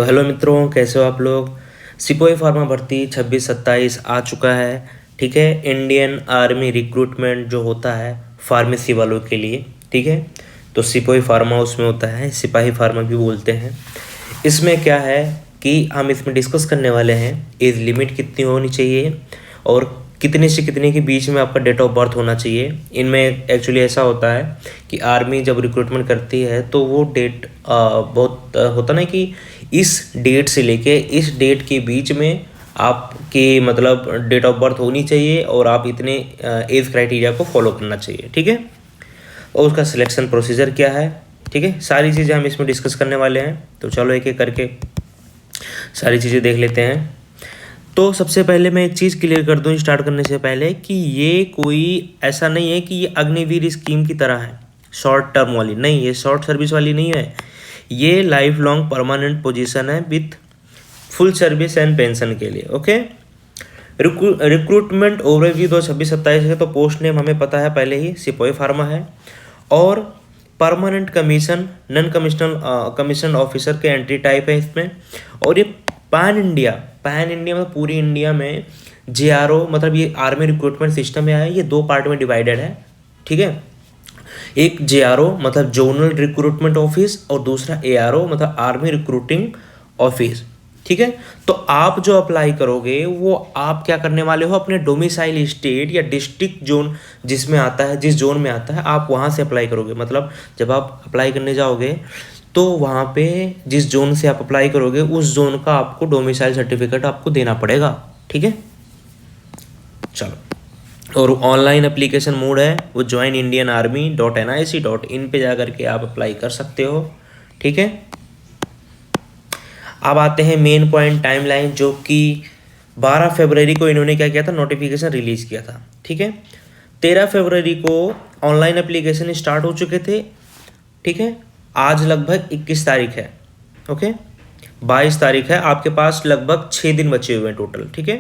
तो हेलो मित्रों, कैसे हो आप लोग। सिपाही फार्मा भर्ती 26-27 आ चुका है। ठीक है, इंडियन आर्मी रिक्रूटमेंट जो होता है फार्मेसी वालों के लिए। ठीक है, तो सिपाही फार्मा उसमें होता है, सिपाही फार्मा भी बोलते हैं। इसमें क्या है कि हम इसमें डिस्कस करने वाले हैं एज लिमिट कितनी होनी चाहिए और कितने से कितने के बीच में आपका डेट ऑफ बर्थ होना चाहिए। इनमें एक्चुअली ऐसा होता है कि आर्मी जब रिक्रूटमेंट करती है तो वो डेट बहुत होता ना कि इस डेट से लेके इस डेट के बीच में आपकी मतलब डेट ऑफ बर्थ होनी चाहिए और आप इतने एज क्राइटेरिया को फॉलो करना चाहिए। ठीक है, और उसका सिलेक्शन प्रोसीजर क्या है। ठीक है, सारी चीज़ें हम इसमें डिस्कस करने वाले हैं। तो चलो एक एक करके सारी चीज़ें देख लेते हैं। तो सबसे पहले मैं एक चीज़ क्लियर कर दूं स्टार्ट करने से पहले कि ये कोई ऐसा नहीं है कि ये अग्निवीर स्कीम की तरह है, शॉर्ट टर्म वाली नहीं, ये शॉर्ट सर्विस वाली नहीं है। ये लाइफ लॉन्ग परमानेंट पोजीशन है with full service and pension के लिए। ओके, रिक्रूटमेंट ओवरव्यू 2026-27 है। तो पोस्ट नेम हमें पता है पहले ही, सिपाही फार्मा है। और permanent commission non commission officer के एंट्री टाइप है इसमें। और ये पैन इंडिया मतलब पूरी इंडिया में JRO मतलब ये आर्मी रिक्रूटमेंट सिस्टम में है। ये दो पार्ट में डिवाइडेड है। ठीक है, एक JRO मतलब जोनल रिक्रूटमेंट ऑफिस और दूसरा ARO मतलब आर्मी रिक्रूटिंग ऑफिस। ठीक है, तो आप जो अप्लाई करोगे वो आप क्या करने वाले हो, अपने डोमिसाइल स्टेट या डिस्ट्रिक्ट जोन जिसमें आता है, जिस जोन में आता है आप वहाँ से अप्लाई करोगे। मतलब जब आप अप्लाई करने जाओगे तो वहाँ पे जिस जोन से आप अप्लाई करोगे उस जोन का आपको डोमिसाइल सर्टिफिकेट आपको देना पड़ेगा। ठीक है, चलो। और ऑनलाइन एप्लीकेशन मोड है वो joinindianarmy.nic.in पे जा करके आप अप्लाई कर सकते हो। ठीक है, अब आते हैं मेन पॉइंट टाइमलाइन, जो कि 12 फरवरी को इन्होंने क्या किया था, नोटिफिकेशन रिलीज किया था। ठीक है, 13 फरवरी को ऑनलाइन एप्लीकेशन स्टार्ट हो चुके थे। ठीक है, आज लगभग 21 तारीख है। ओके, 22 तारीख है, आपके पास लगभग 6 दिन बचे हुए हैं टोटल। ठीक है,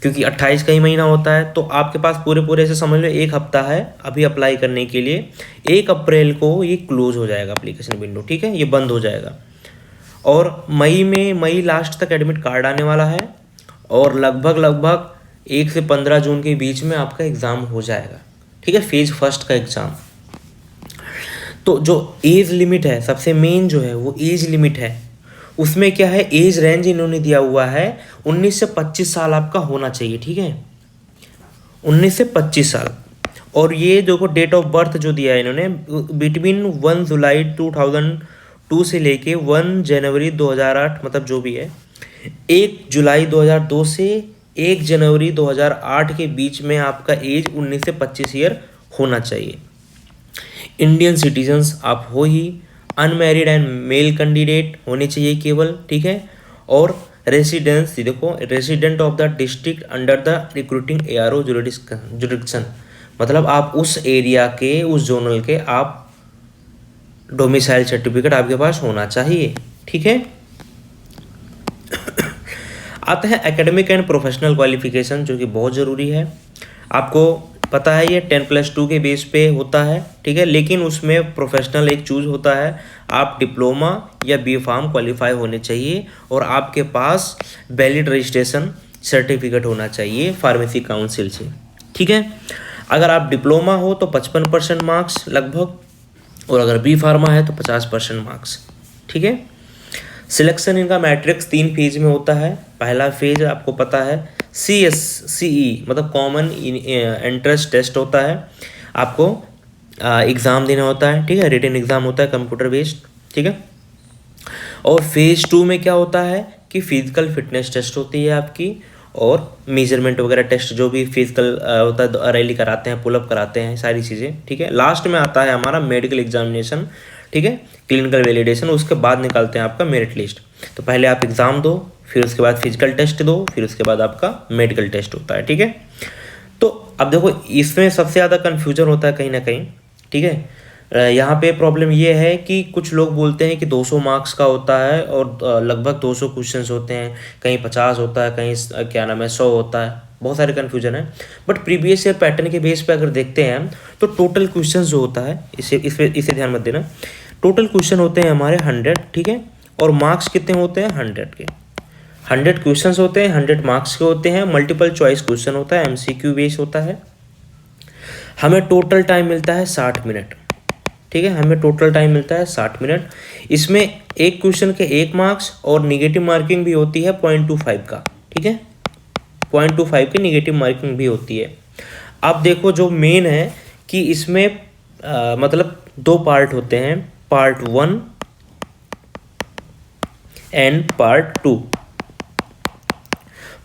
क्योंकि 28 का ही महीना होता है तो आपके पास पूरे से समझ लो एक हफ्ता है अभी अप्लाई करने के लिए। 1 अप्रैल को ये क्लोज हो जाएगा एप्लीकेशन विंडो। ठीक है, ये बंद हो जाएगा। और मई लास्ट तक एडमिट कार्ड आने वाला है और लगभग 1 से 15 जून के बीच में आपका एग्ज़ाम हो जाएगा। ठीक है, फेज फर्स्ट का एग्ज़ाम। तो जो एज लिमिट है, सबसे मेन जो है वो एज लिमिट है। उसमें क्या है, एज रेंज इन्होंने दिया हुआ है 19 से 25 साल आपका होना चाहिए। ठीक है, 19 से 25 साल। और ये देखो डेट ऑफ बर्थ जो दिया है इन्होंने, बिटवीन 1 जुलाई 2002 से लेके 1 जनवरी 2008 मतलब जो भी है 1 जुलाई 2002 से 1 जनवरी 2008 के बीच में आपका एज 19 से 25 ईयर होना चाहिए। इंडियन सिटीजन्स आप हो ही, अनमैरिड एंड मेल कैंडिडेट होने चाहिए केवल। ठीक है, और रेसिडेंस देखो, resident of the district under the recruiting ARO jurisdiction मतलब आप उस एरिया के, उस जोनल के आप डोमिसाइल सर्टिफिकेट आपके पास होना चाहिए। ठीक है, आता है एकेडमिक एंड प्रोफेशनल क्वालिफिकेशन, जो कि बहुत ज़रूरी है। आपको पता है ये 10+2 के बेस पे होता है। ठीक है, लेकिन उसमें प्रोफेशनल एक चूज होता है। आप डिप्लोमा या B.Pharm क्वालिफाई होने चाहिए और आपके पास वैलिड रजिस्ट्रेशन सर्टिफिकेट होना चाहिए फार्मेसी काउंसिल से। ठीक है, अगर आप डिप्लोमा हो तो 55% मार्क्स लगभग, और अगर B.Pharma है तो 50% मार्क्स। ठीक है, सिलेक्शन इनका मैट्रिक्स 3 फेज में होता है। पहला फेज आपको पता है CSCE मतलब कॉमन एंट्रेंस टेस्ट होता है। आपको एग्ज़ाम देना होता है। ठीक है, रिटन एग्ज़ाम होता है कंप्यूटर बेस्ड। ठीक है, और फेज 2 में क्या होता है कि फिजिकल फिटनेस टेस्ट होती है आपकी, और मेजरमेंट वगैरह टेस्ट जो भी फिजिकल होता है, रैली कराते हैं, पुलअप कराते हैं, सारी चीज़ें। ठीक है, लास्ट में आता है हमारा मेडिकल एग्जामिनेशन। ठीक है, क्लिनिकल वैलिडेशन, उसके बाद निकालते हैं आपका मेरिट लिस्ट। तो पहले आप एग्ज़ाम दो, फिर उसके बाद फिजिकल टेस्ट दो, फिर उसके बाद आपका मेडिकल टेस्ट होता है। ठीक है, तो अब देखो इसमें सबसे ज़्यादा कन्फ्यूजन होता है कहीं ना कहीं। ठीक है, यहाँ पे प्रॉब्लम ये है कि कुछ लोग बोलते हैं कि 200 मार्क्स का होता है और लगभग 200 क्वेश्चंस होते हैं, कहीं 50 होता है, कहीं क्या नाम है 100 होता है, बहुत सारे कन्फ्यूजन है। बट प्रीवियस ईयर पैटर्न के बेस पे अगर देखते हैं तो टोटल क्वेश्चंस जो होता है, इसे ध्यान मत देना, टोटल क्वेश्चन होते हैं हमारे 100। ठीक है, और मार्क्स कितने होते हैं 100 के। 100 क्वेश्चंस होते हैं, 100 मार्क्स के होते हैं, मल्टीपल चॉइस क्वेश्चन होता है, MCQ बेस होता है। हमें टोटल टाइम मिलता है 60 मिनट, ठीक है, हमें टोटल टाइम मिलता है 60 मिनट। इसमें एक क्वेश्चन के 1 मार्क्स और निगेटिव मार्किंग भी होती है 0.25 का, ठीक है, 0.25 की निगेटिव मार्किंग भी होती है। अब देखो जो मेन है कि इसमें मतलब 2 पार्ट होते हैं, पार्ट 1 एंड पार्ट 2।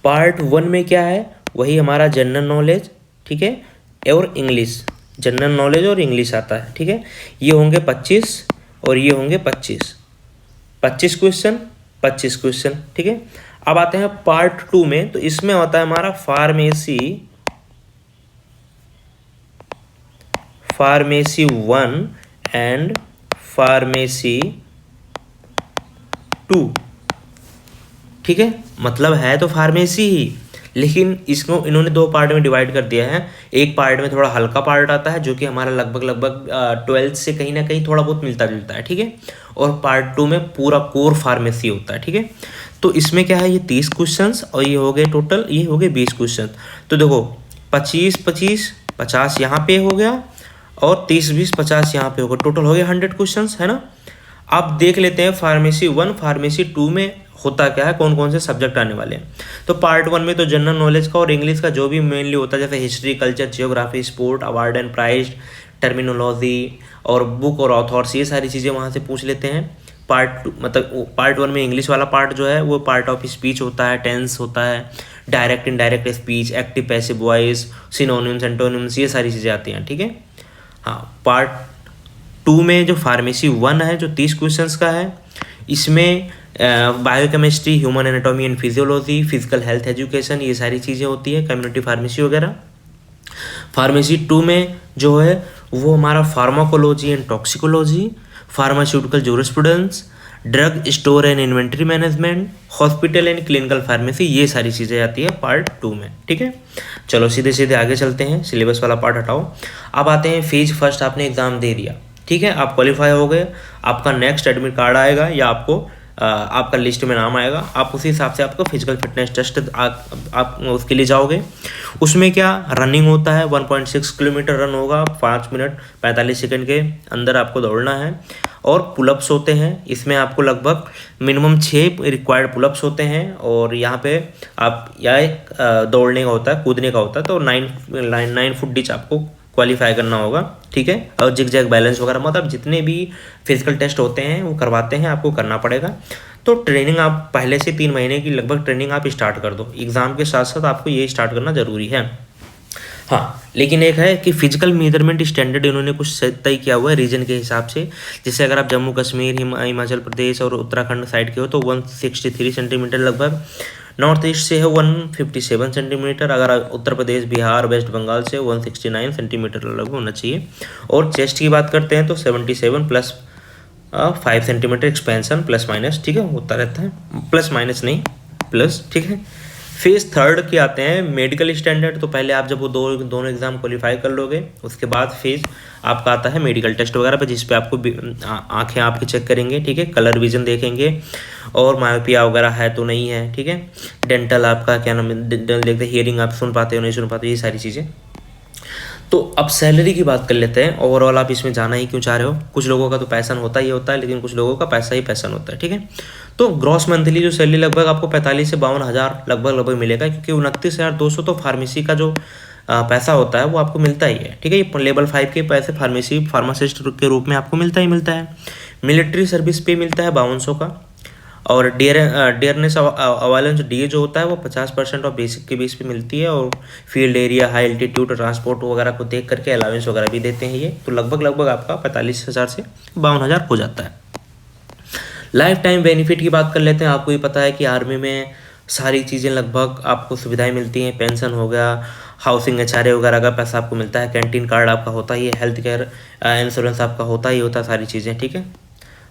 पार्ट 1 में क्या है, वही हमारा जनरल नॉलेज, ठीक है, और इंग्लिश, जनरल नॉलेज और इंग्लिश आता है, ठीक है। ये होंगे 25 और ये होंगे 25 क्वेश्चन, 25 क्वेश्चन, ठीक है। अब आते हैं पार्ट 2 में, तो इसमें होता है हमारा फार्मेसी 1 एंड फार्मेसी 2, ठीक है, मतलब है तो फार्मेसी ही, लेकिन इसको इन्होंने 2 पार्ट में डिवाइड कर दिया है। एक पार्ट में थोड़ा हल्का पार्ट आता है जो कि हमारा लगभग 12th से कहीं ना कहीं थोड़ा बहुत मिलता जुलता है, ठीक है, और पार्ट 2 में पूरा कोर फार्मेसी होता है, ठीक है। तो इसमें क्या है, ये 30 क्वेश्चंस और ये हो गए टोटल, ये हो गए 20 क्वेश्चन। तो देखो 25 50 यहाँ पे हो गया और 30 20 50 यहाँ पे होगा, टोटल हो गया 100 क्वेश्चंस, है ना। अब देख लेते हैं फार्मेसी 1 फार्मेसी 2 में होता क्या है, कौन कौन से सब्जेक्ट आने वाले हैं। तो पार्ट 1 में तो जनरल नॉलेज का और इंग्लिश का जो भी मेनली होता है, जैसे history, culture, geography, sport, award and prize, terminology और बुक और ऑथर्स, ये सारी चीज़ें वहाँ से पूछ लेते हैं। पार्ट 2 मतलब पार्ट 1 में इंग्लिश वाला पार्ट जो है वो पार्ट ऑफ स्पीच होता है, टेंस होता है, direct indirect speech, active passive voice, synonyms antonyms, ये सारी चीज़ें आती हैं, ठीक है। हाँ, पार्ट 2 में जो फार्मेसी 1 है जो 30 क्वेश्चंस का है, इसमें biochemistry, human anatomy and physiology, physical health education, ये सारी चीज़ें होती है, कम्युनिटी फार्मेसी वगैरह। फार्मेसी 2 में जो है वो हमारा pharmacology and toxicology, pharmaceutical jurisprudence, drug store and inventory management, hospital and clinical pharmacy, ये सारी चीज़ें आती है पार्ट 2 में, ठीक है। चलो सीधे सीधे आगे चलते हैं, सिलेबस वाला पार्ट हटाओ। अब आते हैं फेज फर्स्ट, आपने एग्जाम दे दिया, ठीक है, आप क्वालिफाई हो गए, आपका नेक्स्ट एडमिट कार्ड आएगा या आपको आपका लिस्ट में नाम आएगा, आप उसी हिसाब से आपको फिजिकल फिटनेस टेस्ट आप उसके लिए जाओगे। उसमें क्या रनिंग होता है, 1.6 किलोमीटर रन होगा, 5 मिनट 45 सेकंड के अंदर आपको दौड़ना है, और पुलअप्स होते हैं, इसमें आपको लगभग मिनिमम 6 रिक्वायर्ड पुलअप्स होते हैं, और यहाँ पे आप या दौड़ने का होता है, कूदने का होता है, तो 9 फुट डिच आपको क्वालिफाई करना होगा, ठीक है। और जिग जैग बैलेंस वगैरह, मतलब जितने भी फिजिकल टेस्ट होते हैं वो करवाते हैं, आपको करना पड़ेगा। तो ट्रेनिंग आप पहले से 3 महीने की लगभग ट्रेनिंग आप स्टार्ट कर दो, एग्ज़ाम के साथ साथ आपको ये स्टार्ट करना ज़रूरी है। हाँ, लेकिन एक है कि फिजिकल मेजरमेंट स्टैंडर्ड इन्होंने कुछ तय किया हुआ है रीजन के हिसाब से। जैसे अगर आप जम्मू कश्मीर, हिमाचल प्रदेश और उत्तराखंड साइड के हो तो 163 सेंटीमीटर लगभग, नॉर्थ ईस्ट से है 157 सेंटीमीटर, अगर उत्तर प्रदेश, बिहार, वेस्ट बंगाल से 169 सेंटीमीटर लगभग होना चाहिए। और चेस्ट की बात करते हैं तो 77 plus 5 centimetre expansion plus minus, ठीक है, होता रहता है, प्लस माइनस नहीं प्लस, ठीक है। फेज थर्ड के आते हैं मेडिकल स्टैंडर्ड। तो पहले आप जब वो दोनों एग्जाम क्वालिफाई कर लोगे, उसके बाद फेज आपका आता है मेडिकल टेस्ट वगैरह पे, जिस पे आपको आंखें आपकी चेक करेंगे, ठीक है, कलर विजन देखेंगे और मायोपिया वगैरह है तो नहीं है, ठीक है। डेंटल आपका क्या नाम है, डेंटल देखते, हियरिंग आप सुन पाते हो नहीं सुन पाते, ये सारी चीज़ें। तो अब सैलरी की बात कर लेते हैं। ओवरऑल आप इसमें जाना ही क्यों चाह रहे हो, कुछ लोगों का तो पैसन होता ही होता है, लेकिन कुछ लोगों का पैसा ही पैसन होता है, ठीक है। तो ग्रॉस मंथली जो सैलरी लगभग आपको 45 से 52 हज़ार लगभग मिलेगा, क्योंकि 29,200 तो फार्मेसी का जो पैसा होता है वो आपको मिलता ही है, ठीक है। ये लेवल 5 के पैसे फार्मासिस्ट के रूप में आपको मिलता ही मिलता है। मिलिट्री सर्विस पे मिलता है 5200 का, और डियरनेस अवालेंस डी जो होता है वो 50% ऑफ बेसिक के बेस पे मिलती है, और field area, high altitude, transport वगैरह को देख करके अलाउंस वगैरह भी देते हैं ये। तो लगभग आपका 45,000 से 52,000 हो जाता है। लाइफ टाइम बेनिफिट की बात कर लेते हैं। आपको ये पता है कि आर्मी में सारी चीज़ें लगभग आपको सुविधाएं मिलती हैं, पेंशन हो गया, हाउसिंग HRA वगैरह का पैसा आपको मिलता है, कैंटीन कार्ड आपका होता ही है, हेल्थ केयर इंश्योरेंस आपका होता ही होता है, सारी चीज़ें, ठीक है।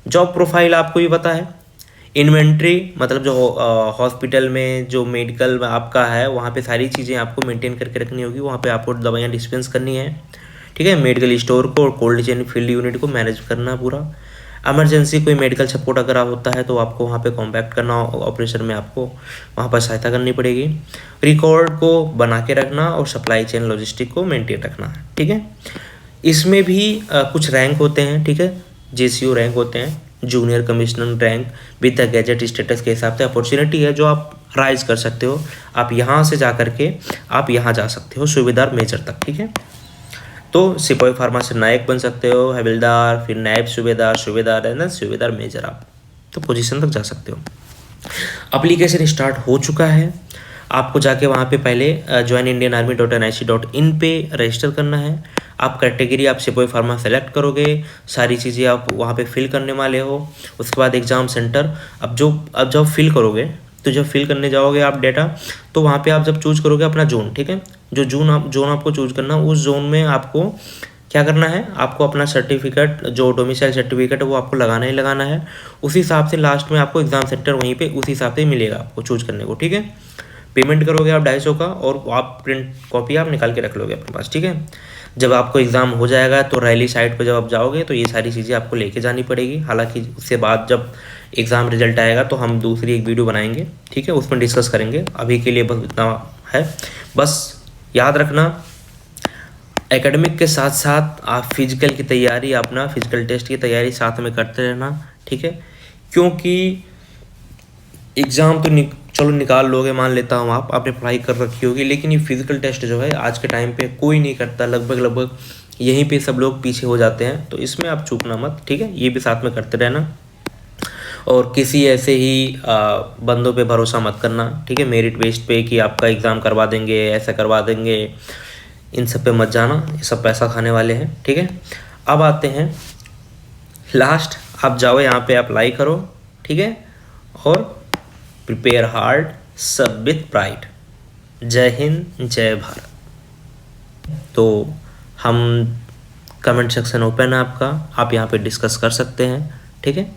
जॉब प्रोफाइल आपको भी पता है, इन्वेंट्री मतलब जो हॉस्पिटल में जो मेडिकल आपका है वहाँ पे सारी चीज़ें आपको मेंटेन करके रखनी होगी, वहाँ पे आपको दवाइयाँ डिस्पेंस करनी है, ठीक है। मेडिकल स्टोर को, कोल्ड चेन, फील्ड यूनिट को मैनेज करना पूरा, इमरजेंसी कोई मेडिकल सपोर्ट अगर आप होता है तो आपको वहाँ पे कॉम्पैक्ट करना, ऑपरेशन में आपको वहाँ पर सहायता करनी पड़ेगी। रिकॉर्ड को बना के रखना और सप्लाई चेन लॉजिस्टिक को मेंटेन रखना है, ठीक है। इसमें भी कुछ रैंक होते हैं, ठीक है, JCO रैंक होते हैं, junior commissioner rank with the gadget status के हिसाब से अपॉर्चुनिटी है जो आप राइज कर सकते हो। आप यहाँ से जा करके आप यहाँ जा सकते हो सूबेदार मेजर तक, ठीक है। तो सिपाही फार्मा से नायक बन सकते हो, हविलदार, फिर नायब सूबेदार, सूबेदार है ना, सूबेदार मेजर, आप तो पोजीशन तक जा सकते हो। एप्लीकेशन स्टार्ट हो चुका है। आपको जाके वहाँ पे पहले joinindianarmy.nic.in पे रजिस्टर करना है। आप कैटेगरी आप सिपाही फार्मा सेलेक्ट करोगे, सारी चीज़ें आप वहाँ पे फिल करने वाले हो। उसके बाद एग्ज़ाम सेंटर, अब जब फिल करोगे तो जब फिल करने जाओगे आप डेटा, तो वहाँ पे आप जब चूज करोगे अपना जोन, ठीक है, जो जोन आपको चूज करना, उस जोन में आपको क्या करना है, आपको अपना सर्टिफिकेट जो डोमिसाइल सर्टिफिकेट है वो आपको लगाना ही लगाना है। उसी हिसाब से लास्ट में आपको एग्ज़ाम सेंटर वहीं पे उसी हिसाब से मिलेगा आपको चूज करने को, ठीक है। पेमेंट करोगे आप 250 का और आप प्रिंट कॉपी आप निकाल के रख लोगे अपने पास, ठीक है। जब आपको एग्ज़ाम हो जाएगा तो रैली साइट पर जब आप जाओगे तो ये सारी चीज़ें आपको लेके जानी पड़ेगी। हालांकि उससे बाद जब एग्ज़ाम रिजल्ट आएगा तो हम दूसरी एक वीडियो बनाएंगे, ठीक है, उसमें डिस्कस करेंगे। अभी के लिए बस इतना है। बस याद रखना, एकेडमिक के साथ साथ आप फिजिकल की तैयारी, अपना फिजिकल टेस्ट की तैयारी साथ में करते रहना, ठीक है। क्योंकि एग्ज़ाम तो चलो निकाल लोगे, मान लेता हूँ आपने पढ़ाई कर रखी होगी, लेकिन ये फिजिकल टेस्ट जो है आज के टाइम पे कोई नहीं करता, लगभग यहीं पे सब लोग पीछे हो जाते हैं। तो इसमें आप चूकना मत, ठीक है, ये भी साथ में करते रहना। और किसी ऐसे ही बंदों पे भरोसा मत करना, ठीक है, मेरिट बेस्ड पे कि आपका एग्ज़ाम करवा देंगे, ऐसा करवा देंगे, इन सब पे मत जाना, ये सब पैसा खाने वाले हैं, ठीक है। अब आते हैं लास्ट, आप जाओ यहाँ पे अप्लाई करो, ठीक है, और प्रिपेयर हार्ड, सब विथ प्राइड। जय हिंद, जय भारत। तो हम कमेंट सेक्शन ओपन है आपका, आप यहाँ पे डिस्कस कर सकते हैं, ठीक है।